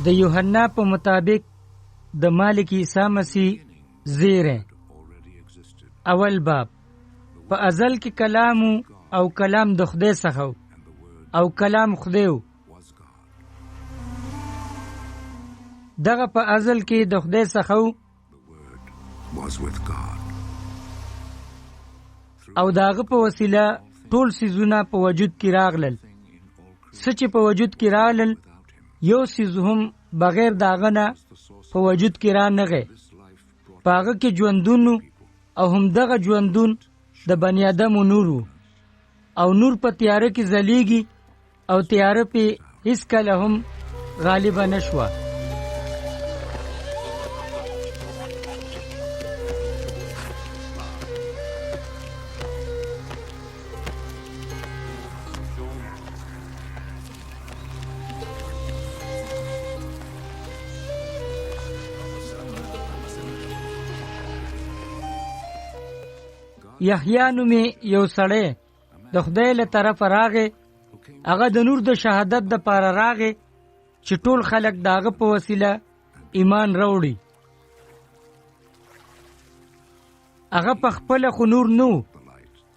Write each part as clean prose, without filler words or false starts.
د یوحنا په مطابق د مالک عیسی مسیح زیره. اول باب. په ازل کې کلام او کلام د خدای څخه او کلام خدای و. دغه په ازل کې د خدای څخه او داغه په وسیله ټول سيزونه په وجود کې راغلل. سچ په وجود کې راغلل یو سيز هم بغیر داغه نه په وجود کې را نغه. پاغه کې ژوندون او هم دغه ژوندون د بنی آدم نور او نور په تیاره کې ځلېږي او تیاره په هیڅ کله هم غالب نشوه. یحیی نومې یو سړی د خدای له طرفه راغی. هغه د نور د شهادت د پاره راغی چې ټول خلک داغه په وسیله ایمان راوړي. هغه په خپل خو نور نو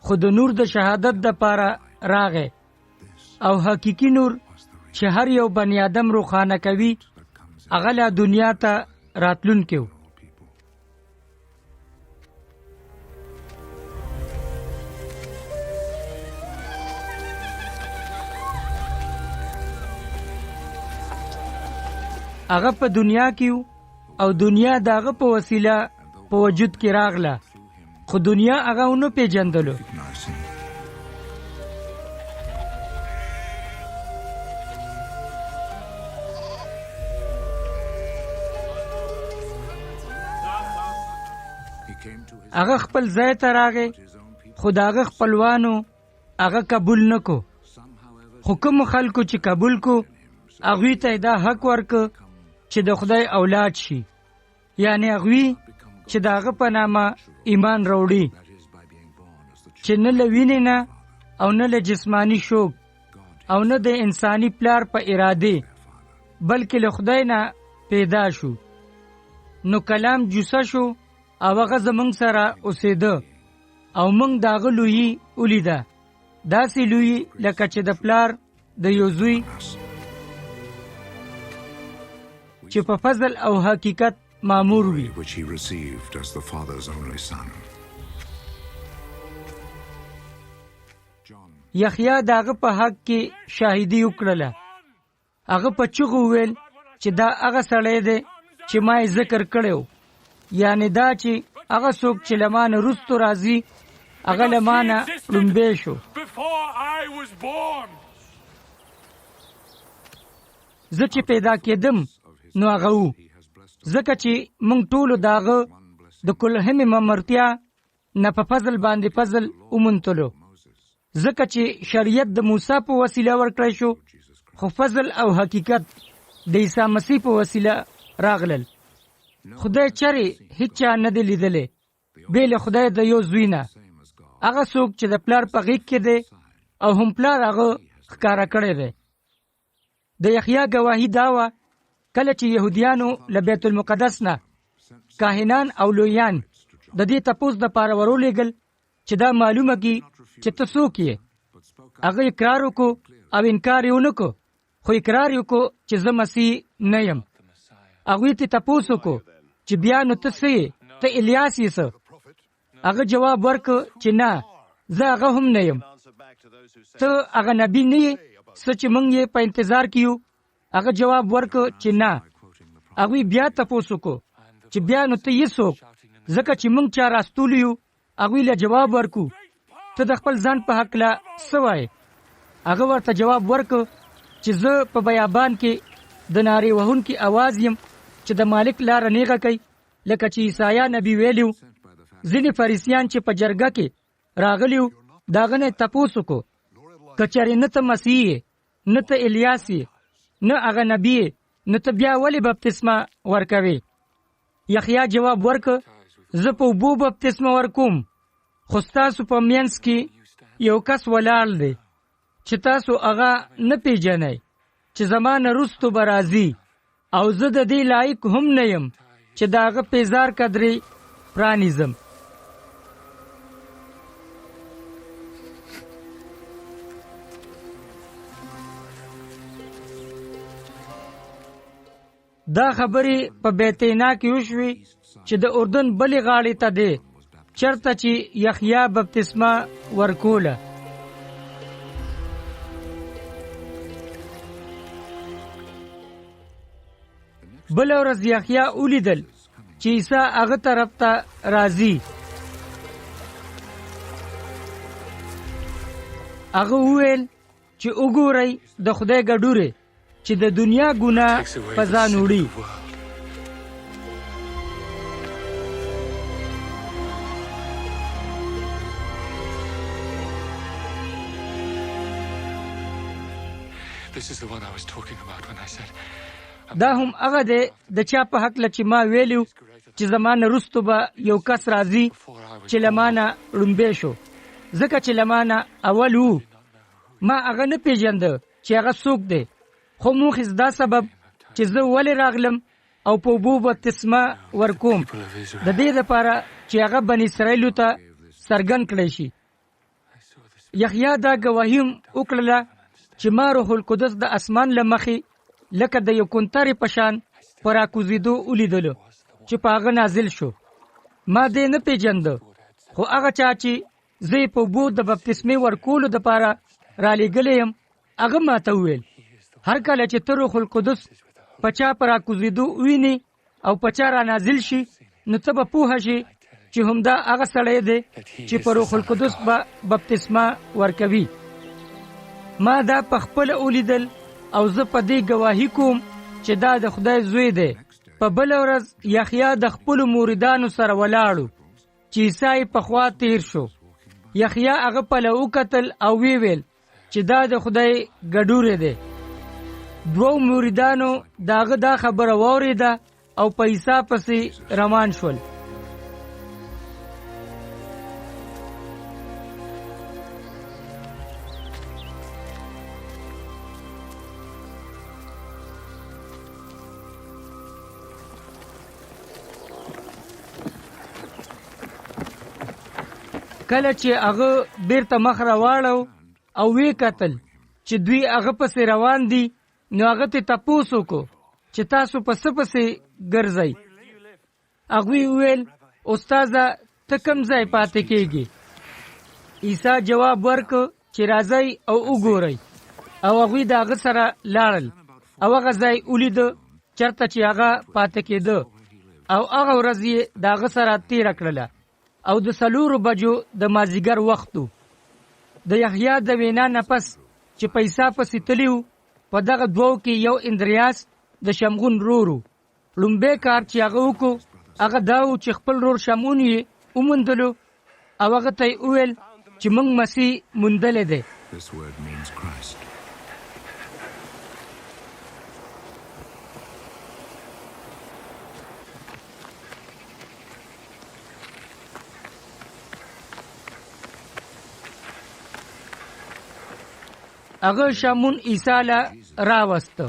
خو د نور د شهادت د پاره راغی او حقيقي نور چې هر یو بنی آدم روخانه کوي هغه له دنیا ته راتلونکو. هغه په دنیا کې او دنیا داغه په وسیله په وجود کې راغله خو دنیا هغه ونه پیژندلو. هغه خپل ځای ته راغی خو داغه خپلوانو هغه قبول نکو. حکم خلکو چې قبول کو هغه ته دا حق ورک چې د خدای اولاد شي، یعنی هغه چې داغه په نامه ایمان راوړي چې نه لوینې نه او نه له جسمانی شوق او نه د انساني پلار په اراده بلکې له خدای نه پیدا شو. نو کلام جوسه شو او هغه زمونږ سره اوسېده او موږ داغه لوی ولیده، داسې لوی لکه چې د پلار د یو زوی چې په فضل او حقیقت مامور وي. یحیی داغه په حق کې شاهدی وکړه. هغه په چغو ویل چې دا هغه سړی دی چې ما یې ذکر کړو، یعنی دا چې هغه څوک چې لمانه رستو راځي هغه لمانه لومبې شو. زه چې پیدا کېدم نو هغه وو، ځکه چې مونږ ټولو داغه د کلهم ممرتیا نه په فضل باندې فضل ومنتلو، ځکه چې شریعت د موسی په وسیله ورکړی شو خو فضل او حقیقت د عیسی مسیح په وسیله راغلل. خدای چره هیڅ نه دی لیدلې به له خدای د یو زوی نه، هغه څوک چې د پلار په غیږ کې دی او هم پلار هغه ښکارا کړی دی. د یحیی گواهی داوا کله چې يهوديانو له بیت المقدس نه کاهنان او لویان د دې تپوس د پاره ورولېګل چې دا معلومه کی چې تاسو کې هغه اقرار وکړو او انکار یې ونکړو، خو اقرار یې وکړو چې زه مسیح نه یم. هغه ته تپوس وکړو چې بیا نو تاسو ته الیاس یې څه؟ هغه جواب ورکړ چې نه، زه هغه هم نه یم. ته هغه نبی نه یې سچ مونږ یې په انتظار کیو؟ هغه جواب ورکړ چې نه. هغه بیا تپوس وکړو چې بیا نو ته یې څوک؟ ځکه چې مونږ چا راستولیو. هغه له جواب ورکو ته د خپل ځان په حق لا سوای. هغه ورته جواب ورکړ چې زه په بیابان کې د ناری وهون کې आवाज يم چې د مالک لار نیغه کوي، لکه چې عیسی نبی ویلو. ځینې فریسیان چې په جرګه کې راغلیو داغه نه تپوس وکړو کچاري نه ته مسیح نه ته الیاس نه هغه نبی نه ته بیا ولی بپتسمه ورکوي. یحیی جواب ورکړ زه په بو بپتسمه ورکوم، خو تاسو په مینس کې یو کس ولال دی چې تاسو هغه نه پیژنئ چې زمانه رستو برازي، او زه د دې لایق هم نه یم چې د هغه پیزار قدرې پرانیزم. دا خبرې په بیتینا کې وشوې چې د اردن بلې غاړې ته دی چرته چې یحیی بپتسمه ورکوله. بل ورځ یحیی ولیدل چې عیسی هغه طرف ته راځي. هغه وویل چې وګورئ د خدای ګډوره چې د دنیا ګناه په ځان وړي. دا هم هغه دی د چا په حق له چې ما ویلو چې زمانه رستو به یو کس راځي چې لمانه ړومبی شو، ځکه چې لمانه اول وو. ما هغه نه پیژنده چې هغه څوک دی، خو موخیز دا سبب چې زه ولې راغلم او په اوبو بپتسمه ورکوم د دې دپاره چې هغه بني اسرائیلو ته څرګند کړی شي. یحیی دا ګواهي هم وکړله چې ما روح القدس د اسمان له مخې لکه د یو کونترې په شان په راکوزېدو ولیدلو چې په هغه نازل شو. ما دې نه پیژنده، خو هغه چا چې زه یې په اوبو د بپتسمې ورکولو دپاره رالیږلی یم هغه ما ته وویل هر کله چې ته روح القدس په چا په راکوزېدو ووینې او په چا را نازل شي نو ته به پوهه شي چې همدا هغه سړی دی چې په روح القدس به بپتسمه ورکوي. ما دا په خپله ولیدل او زه په دې ګواهي کوم چې دا د خدای زوی دی. په بله ورځ یحیی د خپلو موریدانو سره ولاړو چې عیسی په خوا تیر شو. یحیی هغه پله وکتل او ویل چې دا د خدای ګډوره دی. دوو موریدانو داغه دا خبره واورېده او په عیسی پسې روان شول. کله چې هغه بیرته مخ راواړو او وی کتل چې دوی هغه پسې روان دي نو هغه ته تپوس وکړو چې تاسو په څه پسې ګرځئ. هغوی وویل استاده ته کوم ځای پاتې کېږي؟ عیسی جواب ورکړ چې راځئ او وګورئ. او هغوی د هغه سره لاړل او هغه ځای ولیده چېرته چې هغه پاتې کېده او هغه ورځ یې د هغه سره تېره کړله او د 4 بجو د مازدیګر وخت و. د یحیی د وینا نه پس چې په عیسی پسې تلي وو په دغه دوو کې یو اندریاس د شمعون ورور و. لومبی کار چې هغه وکړو هغه دا و چې خپل ورور شمعون یې وموندلو او هغه ته یې وویل چې موږ مسیح موندلی دی. هغه شمعون عیسی له راوسته.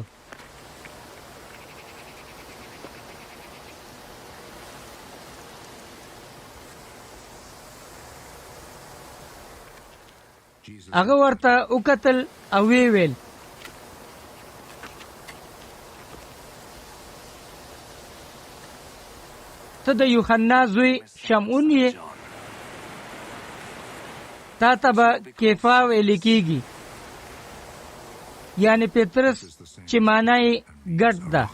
هغه ورته وکتل او ویل ته د یوحنا زوی شمعون یې، تا ته به کیفا ویل کېږي، یعنی پترس چې معنا یې ګډ ده.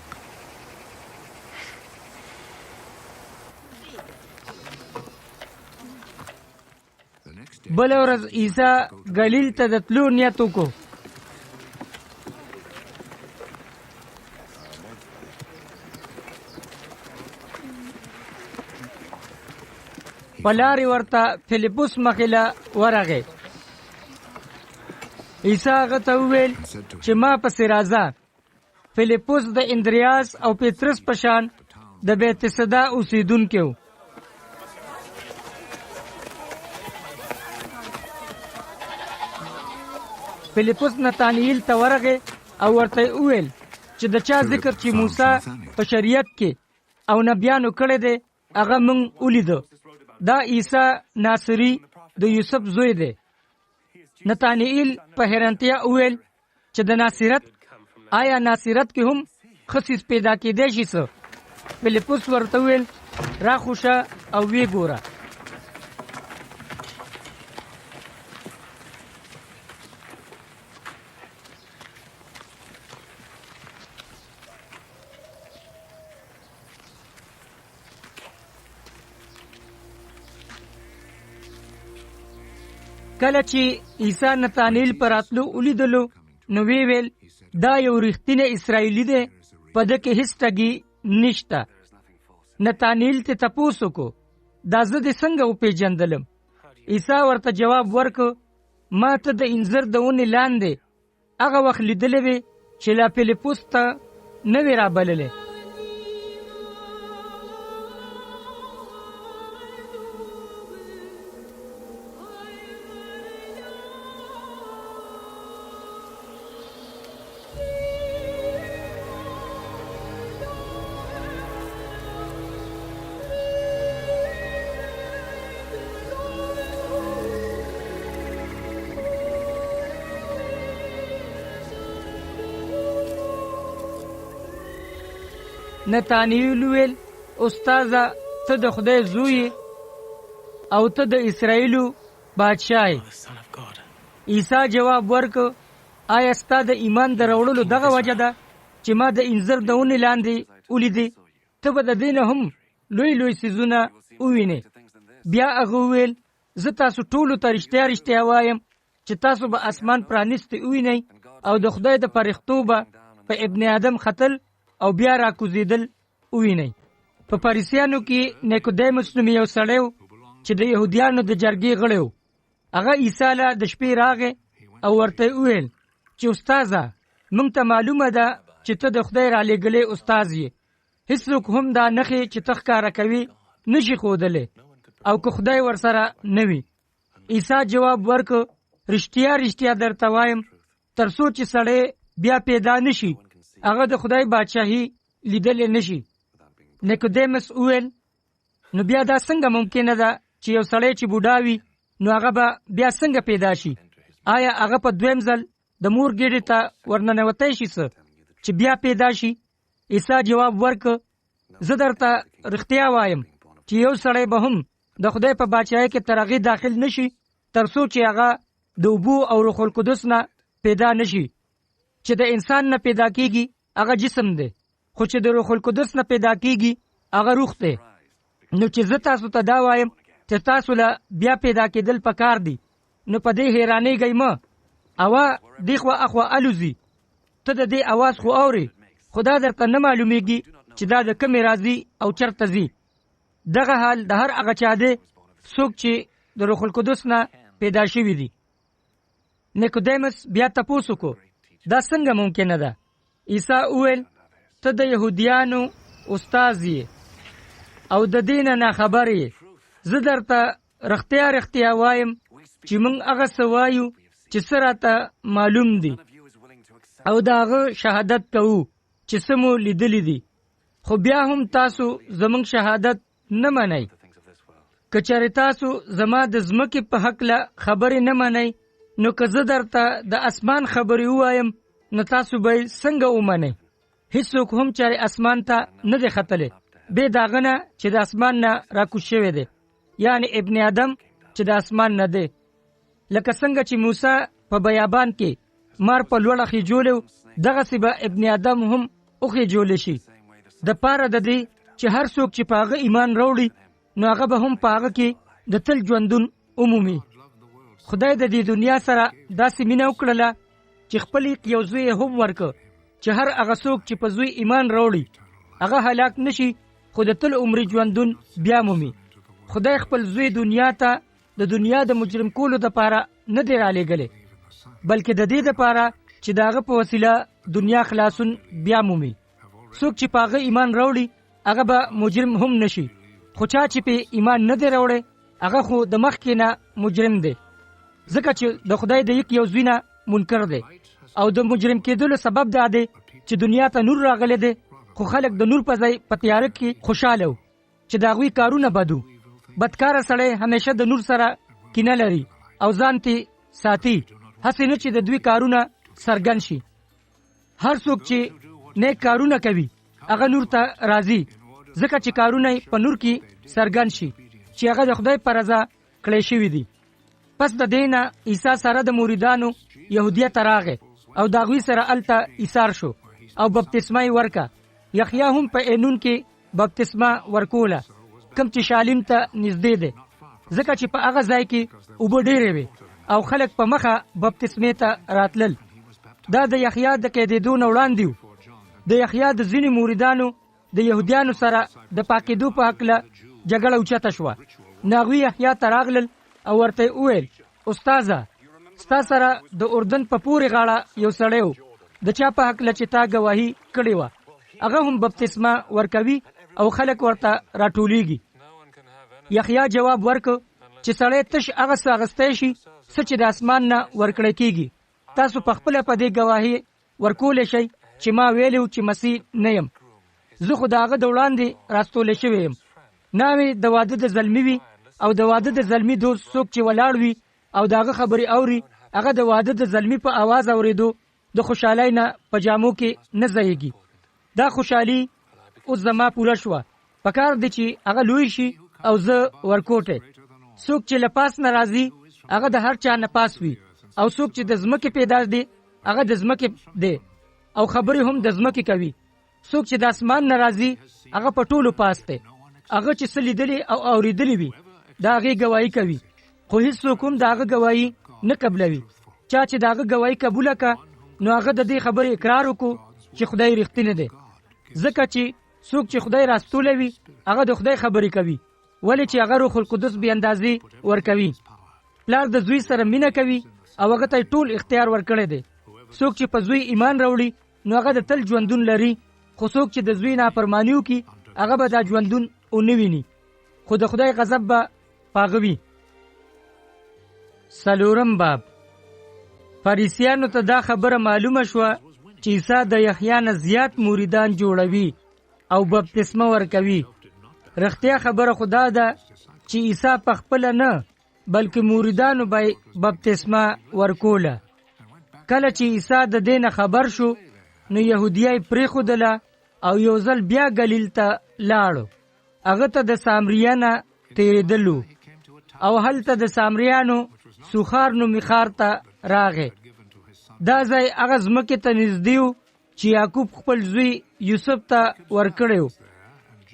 بله ورځ عیسی ګلیل ته د تلو نیت وکړو. په لارې ورته فلیپوس مخې ورغی. عیسی هغه ته وویل چې ما پسې راځه. فلیپوس د اندریاس او پترس په شان د بیت صدا اوسیدونکی و. فلیپوس نتانیل ته ورغی او ورته وویل چې د چا ذکر چې موسی په شریعت کې او نبیانو کړی دی هغه موږ ولیدو. دا عیسی ناصری د یوسف زوی دی. نتانیل په حیرانتیا وویل چې د ناصرت آیا ناصرت کې هم خصیص پیدا کېدی شي څه؟ فلیپوس ورته وویل راخوشه او وی ګوره. کله چې عیسی نتانیل پر راتلو ولیدلو نو وی ویل دا یو رښتینی اسرائیلی دی، په ده کې هیڅ ټګي نشته. نتانیل ته تپوس وکړو دا زه دې څنګه وپېژندلم؟ عیسی ورته جواب ورکړ ما ته د انځر د ونې لاندې هغه وخت لیدلی وې چې لا فلیپوس ته نه وې رابللی. نتانیل ویل استاذه ته د خدای زوی او ته د اسرائیلو بادشاہ. عیسی جواب ورکړ آیا ستا د ایمان دروړلو دغه وجه ده چې ما د انځر د ونې لاندې ولیدې؟ ته به د دې نه هم لوی لوی څیزونه ووینې. بیا هغه وویل زه تاسو ټولو ته رښتیا وایم چې تاسو به اسمان پرانیستی ووینئ او د خدای د فرښتو به په ابن آدم ختل او بیا را کوزیدل ووینئ. په فریسیانو کې نیکودیموس نومې یو سړی و چې د یهودیانو د جرګې غړی و. هغه عیسی له د شپې راغی او ورته وویل چې استاذه موږ ته معلومه ده چې ته د خدای را لېږلی استاذ یې. هیڅوک هم دا نښې چې ته ښکاره کوي نشي ښودلی او که خدای ورسره نه وي. عیسی جواب ورکړ رښتیا درته وایم تر څو چې سړی بیا پیدا نشي هغه د خدای بادشاهي لیدلی نشي. نیکودیموس وویل نو بیا دا څنګه ممکنه ده چې یو سړی چې بوډا وي نو هغه به بیا څنګه پیدا شي؟ آیا هغه په دویم ځل د مور ګېډې ته ورننوتی شي څه چې بیا پیدا شي؟ عیسی جواب ورکړ زه درته رښتیا وایم چې یو سړی به هم د خدای په بادشاهۍ کې تر هغې داخل نشي تر څو چې هغه د اوبو او روح القدس نه پیدا نشي. چې د انسان نه پیدا کیږي هغه جسم دی، خو چې د روح القدس نه پیدا کیږي هغه روح دی. نو چې زه تاسو ته دا وایم چې تاسو له بیا پیدا کېدل پکار دي نو په دې حیرانېږئ مه. هوا دې خوا اخوا الوزي، ته د دې اواز خو اورې خو دا درته نه معلومیږي چې دا د کومې راځي او چرته ځي. دغه حال د هر هغه چا دی څوک چې د روح القدس نه پیدا شوي دي. نیکودیموس بیا تپوس وکړو دا څنګه ممکنه ده؟ عیسی وویل ته د یهودیانو استاذ یې او د دې نه ناخبر یې. زه درته رښتیا وایم چې موږ هغه څه وایو چې څه راته معلوم دي او د هغه شهادت کوو چې څه مو لیدلی دي، خو بیا هم تاسو زموږ شهادت نه منئ. که چېرې تاسو زما د ځمکې په هکله خبرې نه منئ نو که زه درته د اسمان خبرې ووایم نو تاسو به یې څنګه ومنئ؟ هیڅوک هم چېرې اسمان ته نه دی ختلی بې د هغه نه چې د اسمان نه راکوز شوی دی، یعنی ابن آدم چې د اسمان نه دی. لکه څنګه چې موسی په بیابان کې مار په لوړه خېجولی و دغسې به ابن آدم هم وخېجولی شي د پاره د دې چې هر څوک چې په هغه ایمان راوړي نو هغه به هم په هغه کې د تل ژوندون ومومي. خدای د دې دنیا سره داسې مینه وکړله چې خپل یو زوی یې هم ورکړ چې هر هغه څوک چې په زوی ایمان راوړي هغه هلاک نشي خو د تل عمري ژوندون بیا مومي. خدای خپل زوی دنیا ته د دنیا د مجرم کولو دپاره نه دی رالیږلی بلکې د دې دپاره چې د هغه په وسیله دنیا خلاصون بیا مومي. څوک چې په هغه ایمان راوړي هغه به مجرم هم نشي، خو چا چې په ایمان نه دی راوړی هغه خو د مخکې نه مجرم دی، ځکه چې د خدای د یو زوی نه منکر دی او د مجرم کېدلو سبب دا دی چې دنیا ته نور راغلی دی، خو خلک د نور په ځای په تیاره کې خوشاله وو چې د هغوی کارونه بدو. بدکاره سړی همیشه د نور سره کینه لري او ځان ته ساتي، هسې نه چې د دوی کارونه څرګند شي. هر څوک چې نیک کارونه کوي هغه نور ته راځي، ځکه چې کارونه په نور کې څرګند شي چې هغه د خدای په رضا کړی شوي دي. پس د دې نه عیسی سره د مریدانو یهودیت ته راغی او د هغوی سره هلته ایثار شو او بپتسمه یې ورکړه. یحیی هم په اینون کې بپتسمه ورکوله، کوم چې شالیم ته نږدې دی، ځکه چې په هغه ځای کې اوبه ډېرې وې او خلک په مخه بپتسمې ته راتلل. دا د یحیی د قیدېدو نه وړاندې و. د یحیی د ځینې مریدانو د یهودیانو سره د پاکېدو په هکله جګړه اوچته شوه. نو هغوی یحیی ته راغلل او ورته وویل، استاده، ستا سره د اردن په پورې غاړه یو سړی و، د چا په هکله چې تا ګواهي کړې وه، هغه هم بپتسمه ورکوي او خلک ورته راټولیږي. یحیی جواب ورکړ چې سړی تش هغه څه اخیستی شي څه چې د اسمان نه ورکړی کېږي. تاسو په خپله په دې ګواهي ورکولی شئ چې ما ویلي چې مسیح نه یم، زه خو د هغه د وړاندې راستولی شوی یم. ناوې د واده د زلمي وي او د واده د زلمي دوست څوک چې ولاړ وي او د هغه خبرې اوري، هغه د واده د زلمي په आवाज اورېدو د خوشحالۍ نه په جامو کې نه ځایږي. دا خوشحالي اوس زما پوره شوه، پکار دی چې هغه لوی شي او زه ورکوټی. څوک چې له پاس نه راځي هغه د هر چا نه پاس وي، او څوک چې د ځمکې پیدا دی هغه د ځمکې دی او خبرې هم د ځمکې کوي. څوک چې د اسمان نه راځي هغه په ټولو پاس دی، هغه چې څه لیدلي او اورېدلي وي د هغې ګواهي کوي، خو هېڅوک هم د هغه ګواهي نه قبلوي. چا چې د هغه ګواهي قبوله کړه نو هغه د دې خبرې اقرار وکړو چې خدای رښتینی دی. ځکه چې څوک چې خدای راستولی وي هغه د خدای خبرې کوي، ولې چې هغه روح القدس بې اندازې ورکوي. پلار د زوی سره مینه کوي او هغه ته ټول اختیار ورکړی دی. څوک چې په زوی ایمان راوړي نو هغه د تل ژوندون لري، خو څوک چې د زوی نافرماني وکړي هغه به دا ژوندون ونه ویني، خو د خدای غضب به پاغه وي. څلورم باب. فریسیانو ته دا خبره معلومه شوه چې عیسی د یحیی نه زیات مریدان جوړوي او بپتسمه ورکوي. رښتیا خبره خدا ده چې عیسی په خپله نه بلکې مریدانو به بپتسمه ورکوله. کله چې عیسی د دې نه خبر شو نو یهودیه یې پرېښودله او یو ځل بیا ګلیل ته لاړو. هغه ته د سامریه نه تېرېدلو او هلته د سامریانو سوخار نومي ښار ته راغی. دا ځای هغه ځمکې ته نږدې و چې یعقوب خپل زوی یوسف ته ورکړی و،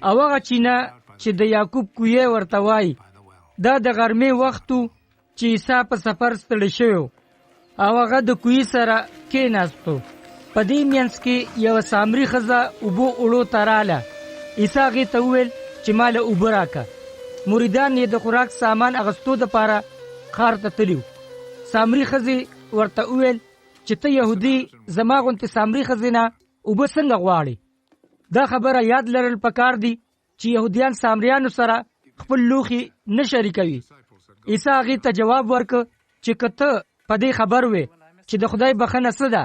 او هغه چینه چې د یعقوب کویه ورته وایي. دا د غرمې وخت و چې عیسی په سفر ستړی شوی و او هغه د کوهي سره کېناستو. په دې منځ کې یوه سامري ښځه اوبو وړو ته راله. عیسی هغې ته وویل چې ما له اوبه راکړه. مریدان یې د خوراک سامان اخیستو دپاره ښار ته تلي وو. سامري ښځې ورته وویل چې ته یهودي زما غوندې سامري ښځې نه اوبه څنګه غواړې؟ دا خبره یاد لرل پکار دي چې یهودیان سامریانو سره خپل لوښي نه شریکوي. عیسی هغې ته جواب ورکړ چې که ته په دې خبر وې چې د خدای بخښنه څه ده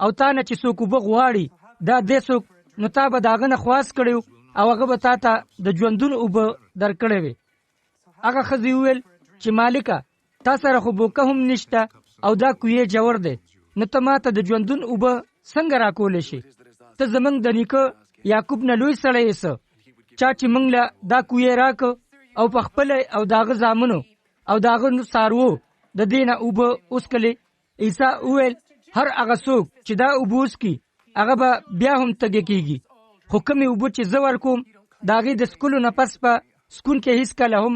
او تا نه چې څوک اوبه غواړي دا دې څوک، نو تا به د هغه نه خواست کړی او هغه به تا ته د ژوندون اوبه درکړې وې. هغه ښځې وویل چې مالکه، تا سره خو بوکه هم نشته او دا کویه جوړ دی، نو ته ما ته د ژوندون اوبه څنګه راکولی شي؟ ته زموږ د نیکه یعقوب نه لوی سړی یې څه، چا چې موږ له دا کویه راکړه او په خپله او د هغه زامنو او د هغه څاروو د دې نه اوبه وڅښلې. عیسی وویل هر هغه څوک چې دا اوبه وڅښي هغه به بیا هم تږی کېږي، خو کومې اوبه چې زه ورکوم د هغې د څښلو نه پس به څښونکی هېڅکله هم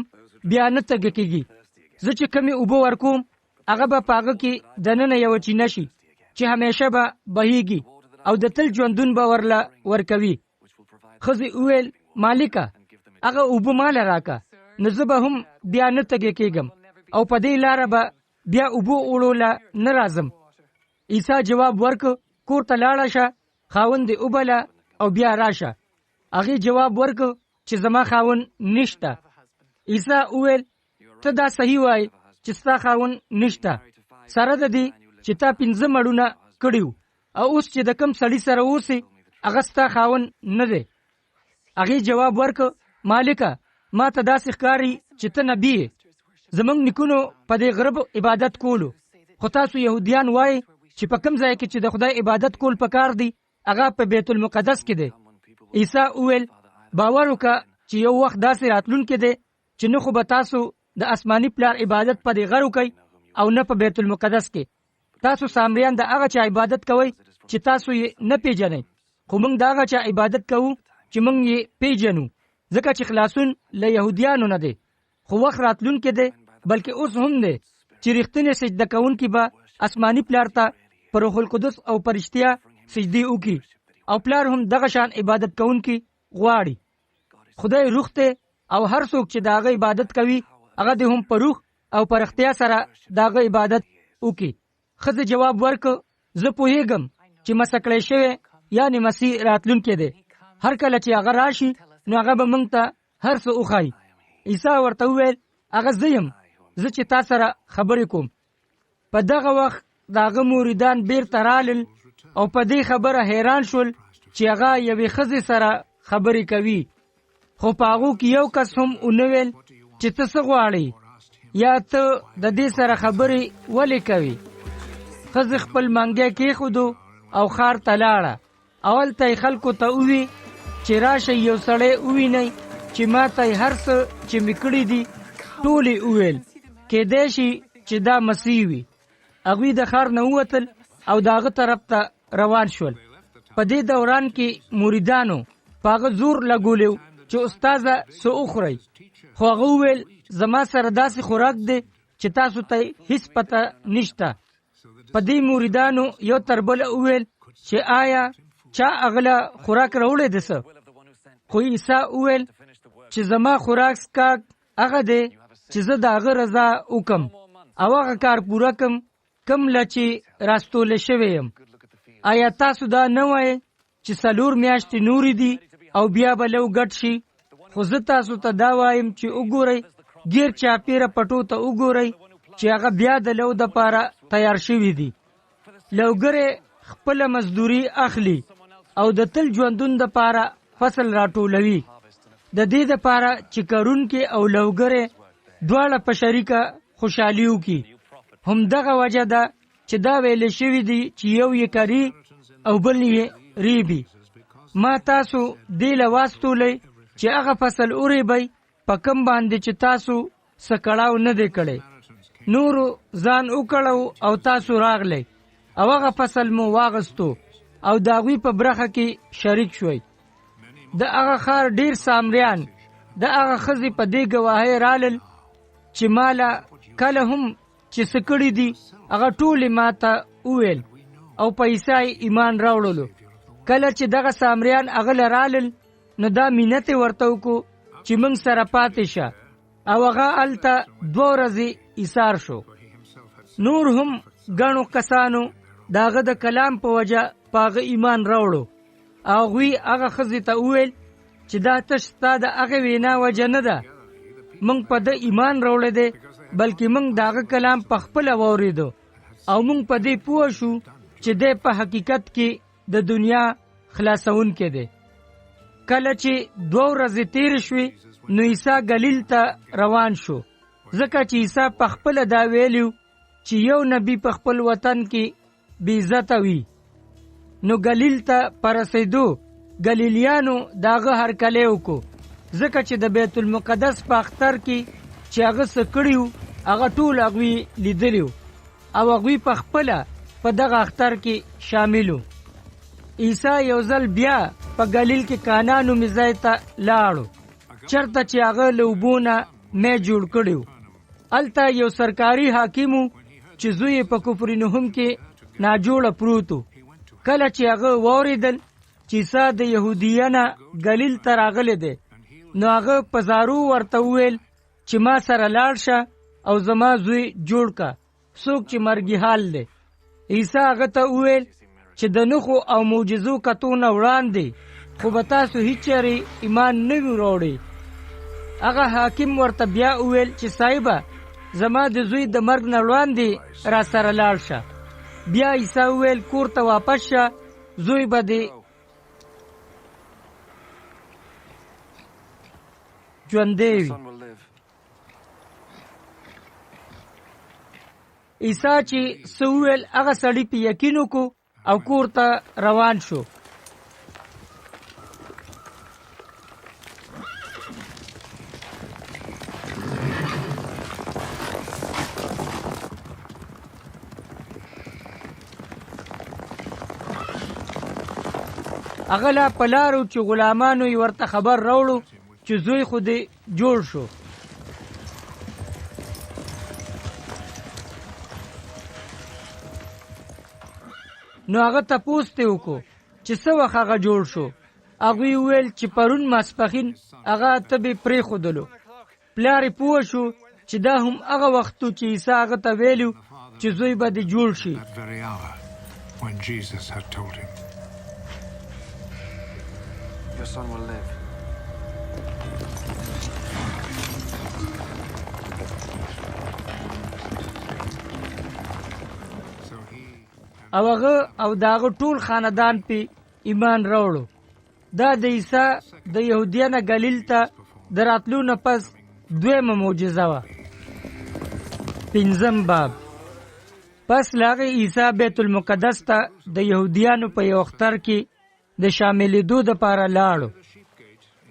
بیا نه تږی کېږي. زه چې کومې اوبه ورکوم هغه به په هغه کې دننه یوه چینه شي چې همیشه به بهیږي او د تل ژوندون به ورله ورکوي. ښځې وویل مالکه، هغه اوبه ماله راکه، نو زه به هم بیا نه تږی کېږم او په دې لاره به بیا اوبه وړو له نه راځم. عیسی جواب ورکړ کور ته لاړه شه، خاوند دې وبله او بیا راشه. هغې جواب ورکړ چې زما خاوند نشته. عیسی وویل ته دا صحیح وایې چې ستا خاوند نشته، سره د دې چې تا 5 مړونه کړي وو، او اوس چې د کم سړي سره اوسې هغه ستا خاوند نه دی. هغې جواب ورکړ مالکه ما ته داسې ښکاري چې ته نبي یې. زموږ نیکونو په دې غرب عبادت کولو، خو تاسو یهودیان وایي چې په کم ځای کې چې د خدای عبادت کول پکار دی هغه په بیت المقدس کې دی. عیسی وویل باور وکړه چې یو وخت داسې راتلونکی دی چې نه خو به تاسو د آسماني پلار عبادت په دې غر وکئ او نه په بیت المقدس کې. تاسو سامریان د هغه چا عبادت کوئ چې تاسو یې نه پیژنئ، خو موږ د هغه چا عبادت کوو چې موږ یې پیژنو، ځکه چې خلاصون له یهودیانو نه دی. خو وخت راتلونکی دی، بلکې اوس هم دی چې رښتینې سجده کوونکي به آسماني پلار ته په روح القدس او په رښتیا سجدې وکړي، او پلار هم دغه شان عبادت کوونکي غواړي. خدای روح دی او هر څوک چې د هغه عبادت کوي هغه د هم په روح او په رښتیا سره د هغه عبادت وکړي. ښځه جواب ورکړ زه پوهېږم چې مسح کړی شوی یعنې مسیح راتلونکی دی. هر کله چې هغه راشي نو هغه به موږ ته هر څه وښایي. عیسی ورته وویل هغه زه یم، زه چې تا سره خبرې کوم. په دغه وخت د هغه مریدان بیرته رالل او په دې خبره حیران شول چې هغه یوې ښځې سره خبرې کوي. خو په هغو کې یو کس هم ونه ویل چې ته څه غواړې یا ته د دې سره خبرې ولې کوي. ښځې خپل منګی کېښودو او ښار ته لاړه. اولته یې خلکو ته ووی چې راشئ یو سړی ووینئ چې ما ته یې هر څه چې مې کړي دي ټول یې وویل، کېدای شي چې دا مسیح وي. هغوی د ښار نه ووتل او د هغه طرف ته روان شول. په دې دوران کې مریدانو په هغه زور لګولی چې استاده څه وخورئ، خو هغه وویل زما سره داسې خوراک دی چې تاسو ته هیڅ پته نشته. په دې مریدانو یو تر بله وویل چې آیا چا هغه خوراک راوړی دی څه؟ خو عیسی وویل چې زما خوراک څښاک هغه دی چې زه د هغه رضا وکم او هغه کار پوره کم کم له چې راستولی شوی یم. آیا تاسو دا نه وایئ چې 4 میاشتې نورې دي او بیا به لو ګډ شي؟ خو زه تاسو ته دا وایم چې وګورئ ګیر چاپیره پټو ته وګورئ چې هغه بیا د لو دپاره تیار شوي دي. لوګری خپله مزدوري اخلي او د تل ژوندون دپاره فصل راټولوي، د دې دپاره چې کرونکي او لوګری دواړه په شریکه خوشحالي وکړي. همدغه وجه ده چې دا ویل شوي دي چې یو یې کري او بل یې ریبي. ما تاسو دې له واستولی چې هغه فصل وریبئ په کم باندې چې تاسو څه کړاو نه دی کړی. نورو ځان وکړو او تاسو راغلی او هغه فصل مو واغستو او د هغوی په برخه کې شریک شوئ. د هغه ښار ډیر سامریان د هغه ښځې په دې ګواهۍ رالل چې ماله کله هم چې څه کړي دي هغه ټولې ما ته وویل او په عیسی ایمان راوړلو. کله چې دغه سامریان هغه له رالل نو دا مینت یې ورته وکړو چې موږ سره پاتې شه او هغه هلته 2 ورځې ایثار شو. نور هم ګڼو کسانو د هغه د کلام په وجه په هغه ایمان راوړو. هغوی هغه ښځې ته وویل چې دا تش ستا د هغې وینا وجه نه ده، موږ په ده ایمان راوړی دی بلکې موږ د هغه کلام په خپله واورېدو او موږ په دې پوه شو چې دی په حقیقت کې د دنیا خلاصونکی دی. کله چې 2 ورځې تېرې شوې نو عیسی ګلیل ته روان شو، ځکه چې عیسی په خپله دا ویلیو چې یو نبی په خپل وطن کې بې عزته وي. نو ګلیل ته په رسېدو ګلیلیانو د هغه هرکلی وکړو، ځکه چې د بیت المقدس په اختر کې چې هغه څه کړي وو هغه ټول هغوی لیدلي وو او هغوی په خپله په دغه اختر کې شامل وو. عیسی یو ځل بیا په ګلیل کې کانا نومې ځای ته لاړو، چرته چې هغه له اوبو نه می جوړ کړی و. هلته یو سرکاري حاکم و چې زوی یې په کفرنهم کې ناجوړه پروت و. کله چې هغه واورېدل چې عیسی د یهودیه نه ګلیل ته راغلی دی نو هغه په زارو ورته وویل چې ما سره لاړ شه او زما زوی جوړ کا، څوک چې مرګي حال دی. عیسی هغه ته وویل چې د نښو او معجزو کتو نه وړاندې خو به تاسو هیڅ چېرې ایمان نه وي راوړی. هغه حاکم ورته بیا وویل چې صاحبه زما د زوی د مرګ نه وړاندې را سره لاړ شه. بیا عیسی وویل کور ته واپس شه، زوی به دې ژوندی وي. عیسی چې څه وویل هغه سړي په یقین وکړو او کور ته روان شو. هغه لا په لارو چې غلامانو یې ورته خبر راوړو چې زوی خو دې جوړ شو. نو هغه تپوس ته وکړو چې څه وخت هغه جوړ شو. هغوی وویل چې پرون ماسپښین هغه تبې پرېښودلو. پلار یې پوه شو چې دا هم هغه وخت و چې عیسی هغه ته ویلو چې زوی به دې جوړ شي. Your son will live. او هغه او داغه ټول خاندان په ایمان راوړو. دا د عیسی د یهودیانو ګلیل ته د راتلو نه پس دویمه معجزه وه. 5 باب. پس له هغې عیسی بیت المقدس ته د یهودیانو په یو اختر کې د شاملېدو دپاره لاړو.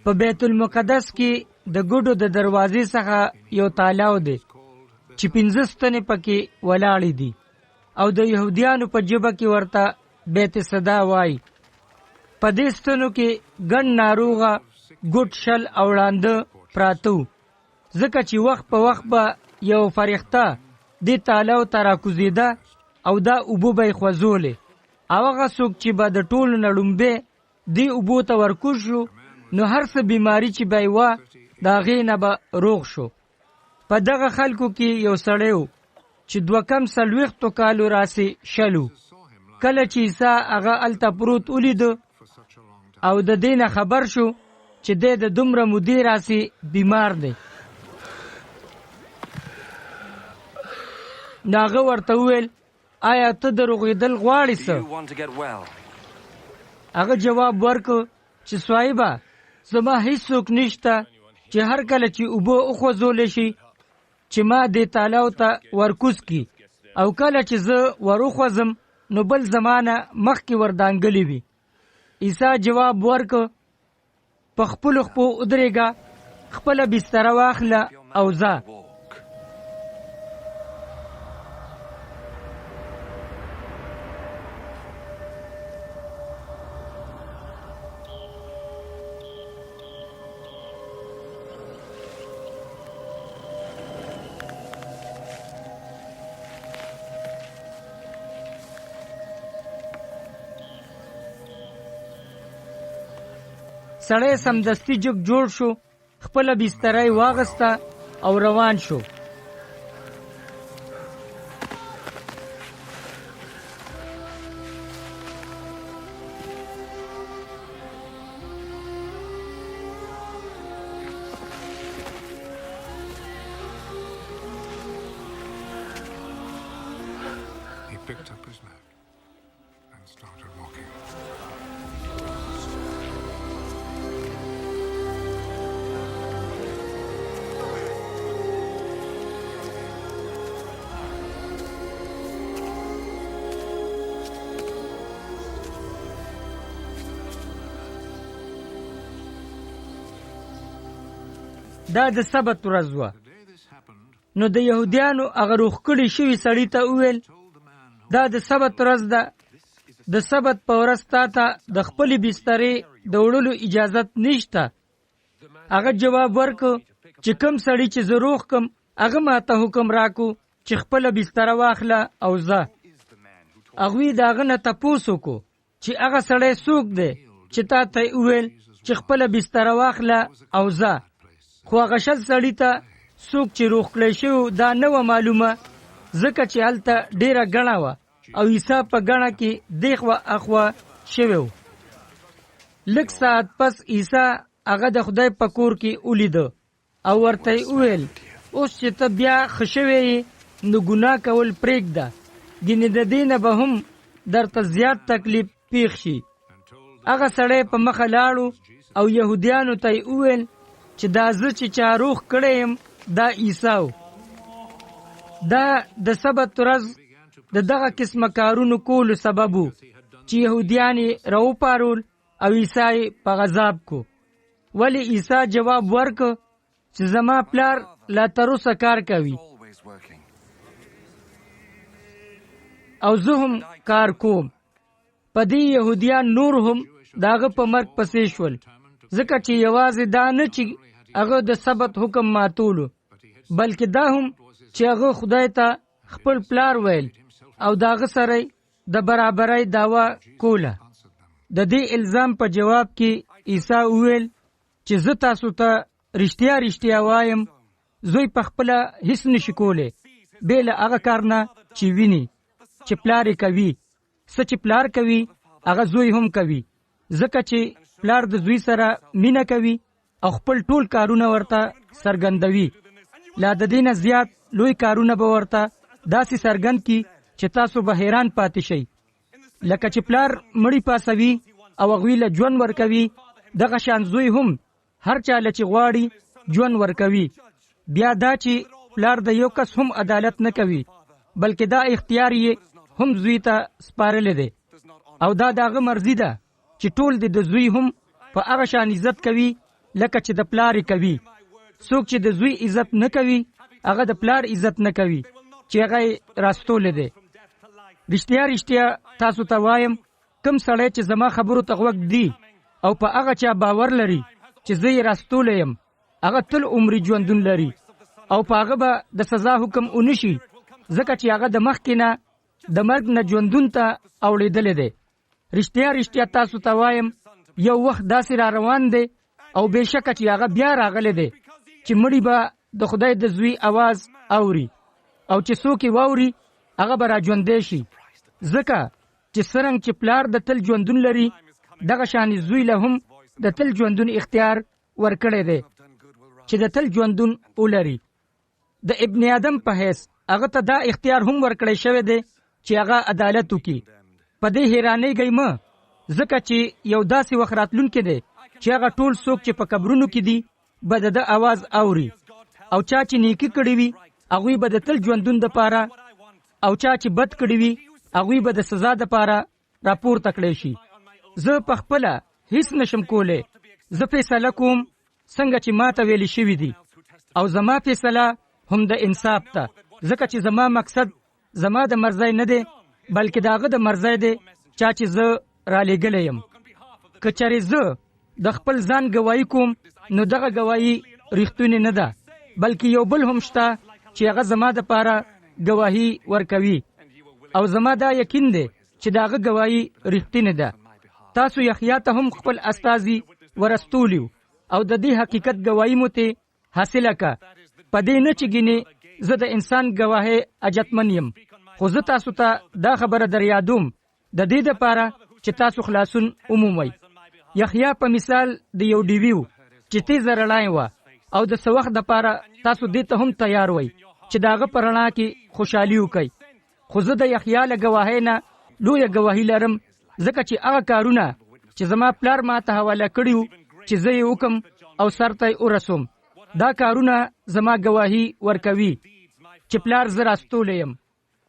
په بیت المقدس کې د ګوډو د دروازې څخه یو تالاو دی چې 15 ستنې پکې ولاړې دي او د یهودیانو په ژبه کې ورته بیت صدا وایي. په دې ستنو کې ګڼ ناروغه ګوټ شل او ړانده پراته وو، ځکه چې وخت په وخت به یو فرښته دې تالاو ته راکوزېده او دا اوبه به یې خوځولې. او هغه څوک چې به د ټولو نه لومبې دې اوبو ته ورکوز شو، نو هر څه بیماري چې به یې وه د هغې نه به روغ شو. په دغه خلکو کې یو سړی و چې 240 کالو راسې شلو. کله چې عیسی هغه هلته پروت ولیده او د دې نه خبر شو چې دی د دومره مودې راسې بیمار دی، نو هغه ورته وویل آیا ته د روغېدل غواړې څه؟ هغه جواب ورکړ چې صاحبه زما هیڅوک نشته چې هر کله چې اوبه وخوځولی شي چې ما دې تالاو ته ورکوز کی، او کله چې زه وروخوځم نو بل زمانه مخکې وردانګلی وي. عیسی جواب ورکړ په خپلو خپو ودرېږه، خپله بستره واخله او ځه. سړی سمدستي جګ جوړ شو، خپله بستره یې واغسته او روان شو. He picked up his mat and started walking. دا د سبت ورځ وه. نو د یهودیانو هغه روغ کړي شوي سړي ته وویل دا د سبت ورځ ده، د سبت په ورځ تا ته د خپلې بسترې د وړلو اجازت نشته. هغه جواب ورکړ چې کوم سړي چې زه روغ کم هغه ما ته حکم راکو چې خپله بستره واخله او ځه. هغوی د هغه نه تپوس وکړو چې هغه سړی څوک دی چې تا ته یې وویل چې خپله بستره واخله او ځه. خو هغه شل سړي ته څوک چې روغ کړی شوي دا نه وه معلومه، ځکه چې هلته ډېره ګڼه وه او عیسی په ګڼه کې دېخوا اخوا شوی و. لږ ساعت پس عیسی هغه د خدای په کور کې ولیده او ورته یې وویل اوس چې ته بیا ښه شوی یې نو ګناه کول پرېږده ګینې د دې نه به هم درته زیات تکلیف پیښ شي. هغه سړی په مخه لاړو او یهودیانو ته یې وویل چې دا زه چې چا روغ کړی یم دا عیسی و. دا د سبت ورځ د دغه قسمه کارونو کولو سبب و چې یهودیان یې راوپارول او عیسی یې په غضب کو. ولی عیسی جواب ورکړ چې زما پلار لا تر اوسه کار کوي Always working. او زه هم کار کوم. په دې یهودیان نور هم داغه په مرګ پسې شول، ځکه چې یوازې دا نه چې هغه د سبت حکم ماتولو، بلکې دا هم چې هغه خدای ته خپل پلار ویل او داغه سره د برابرۍ دعوا کوله. د دې الزام په جواب کې عیسی وویل چې زه تاسو ته رښتیا وایم، زوی په خپله هیڅ نشي کولی بې له هغه کار نه چې ویني چې پلار یې کوي. څه چې پلار کوي هغه زوی هم کوي، ځکه چې پلار د زوی سره مینه کوي او خپل ټول کارونه ورته څرګندوي. لا د دې نه زیات لوی کارونه به ورته داسې څرګند کړي چې تاسو به حیران پاتې شئ. لکه چې پلار مړی پاسوي او هغوی له ژوند ورکوي، دغه شان زوی هم هر چا له چې غواړي ژوند ورکوي. بیا دا چې پلار د یو کس هم عدالت نه کوي، بلکې دا اختیار یې هم زوی ته سپارلی دی او دا دغه مرضی ده چې ټول د زوی هم په هغه شان عزت کوي لکه چې د پلار کوي. څوک چې د زوی عزت نه کوي هغه د پلار عزت نه کوي چې هغه راستولی دی. رښتیا تاسو ته وایم، کم سړی چې زما خبرو ته غوږ دی او په هغه چا باور لري چې زه یې راستولی یم، هغه تل عمري ژوندون لري او په هغه به د سزا حکم ونشي، ځکه چې هغه د مخکې نه د مرګ نه ژوندون ته اوړېدلی دی. رښتیا تاسو ته وایم، یو وخت داسې را روان دی او بېشکه چې هغه بیا راغلی دی چې مړي به د خدای د زوی आवाज اوري او چې څوک یې واوري هغه به را ژوندی شي. ځکه چې څرنګه چې پلار د تل ژوندون لري، دغه شانې زوی له هم د تل ژوندون اختیار ورکړی دی چې د تل ژوندون ولري. د ابن آدم په حیث هغه ته دا اختیار هم ورکړی شوی دی چې هغه عدالت وکړي. په دې حیرانېږئ مه، ځکه چې یو داسې وخت راتلونکی دی چې هغه ټول څوک چې په قبرونو کې دي به د ده आवाज اوري، او چا چې نیکي کړې وي هغوی به د تل ژوندون دپاره، او چا چې بد کړي وي هغوی به د سزا دپاره راپورته کړی شي. زه په خپله هیڅ نشم کولی، زه فیصله کوم څنګه چې ما ته ویلي شوي دي، او زما فیصله هم د انصاف ته، ځکه چې زما مقصد زما د مرضی نه دی بلکې د هغه د مرضی دی چا چې زه را لېږلی یم. که چېرې زه د خپل ځان ګواهي کوم نو دغه ګواهي رښتونې نه ده، بلکې یو بل هم شته چې هغه زما دپاره ګواهي ورکوي، او زما دا یقین دی چې د هغه ګواهي رښتینې ده. تاسو یحیی ته هم خپل استازي ورستولیو او د دې حقیقت ګواهي مو ته حاصله که، په دې نه چې ګینې زه د انسان ګواهی اجتمن یم، خو زه تاسو ته دا خبره در یادوم د دې دپاره چې تاسو خلاصون ومومئ. یحیی په مثال د یو ډیوي و چې تیزه رڼا وه، او د څه وخت دپاره تاسو دې ته هم تیار وئ چې د هغه په رڼا کې خوشحالي وکئ. خو زه د یحیی له ګواهۍ نه لویه ګواهي لرم، ځکه چې هغه کارونه چې زما پلار ما ته حواله کړي وو چې زه یې وکم او سر ته یې ورسوم، دا کارونه زما ګواهي ورکوي چې پلار زه راستولی یم.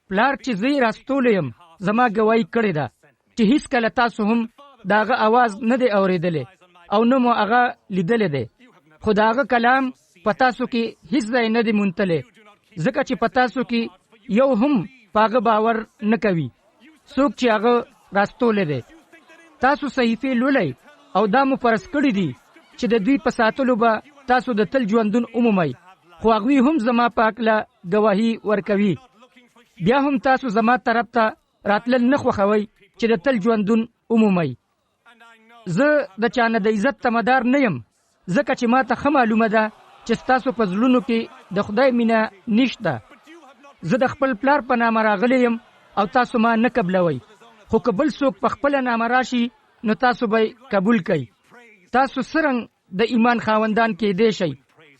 پلار چې زه یې راستولی یم زما ګواهي کړې ده چې هیڅ کله تاسو هم د هغه आवाज نه دی اورېدلی او نه مو هغه لیدلی دی، خو د هغه کلام په تاسو کې هیڅ ځای نه دی موندلی، ځکه چې په تاسو کې یو هم په هغه باور نه کوي څوک چې هغه راستولی دی. تاسو صحیفې لولئ او دا مو فرض کړي دي چې د دوی په ساتلو به تاسو د تل ژوندون عمومئ، خو هغوی هم زما په هکله ګواهي ورکوي. بیا هم تاسو زما طرف ته راتلل نه خوښوئ چې د تل ژوندون عمومئ. زه د چا نه د عزت تمدار نه یم، ځکه چې ما ته ښه معلومه ده چې ستاسو په زړونو کې د خدای مینه نشته. زه د خپل پلار په نامه راغلی یم او تاسو ما نه قبلوئ، خو که بل څوک په خپله نامه راشي نو تاسو به قبول کئ. تاسو څرنګه د ایمان خاوندان کېدی شئ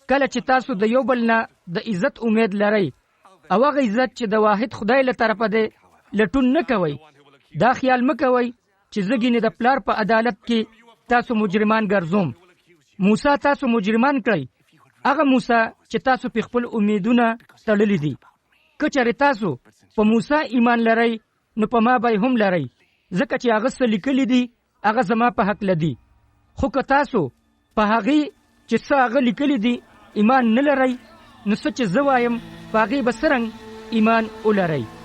کله چې تاسو د یو بل نه د عزت امید لرئ، او هغه عزت چې د واحد خدای له طرفه دی لټون نه کوئ. دا خیال مکوئ چې زه ګینې د پلار په عدالت کې تاسو مجرمان ګرځوم. موسی تاسو مجرمان کړئ، هغه موسی چې تاسو په خپل امیدونه تړلې دي. که چېرې تاسو په موسی ایمان لرئ نو په ما به هم لرئ، ځکه چې هغه څه لیکلي دي هغه زما په حق لدی. خو که تاسو په هغه چې څه هغه لیکلي دي ایمان نه لرئ، نو څه چې زه وایم په هغې به څرنګه ایمان ولرئ.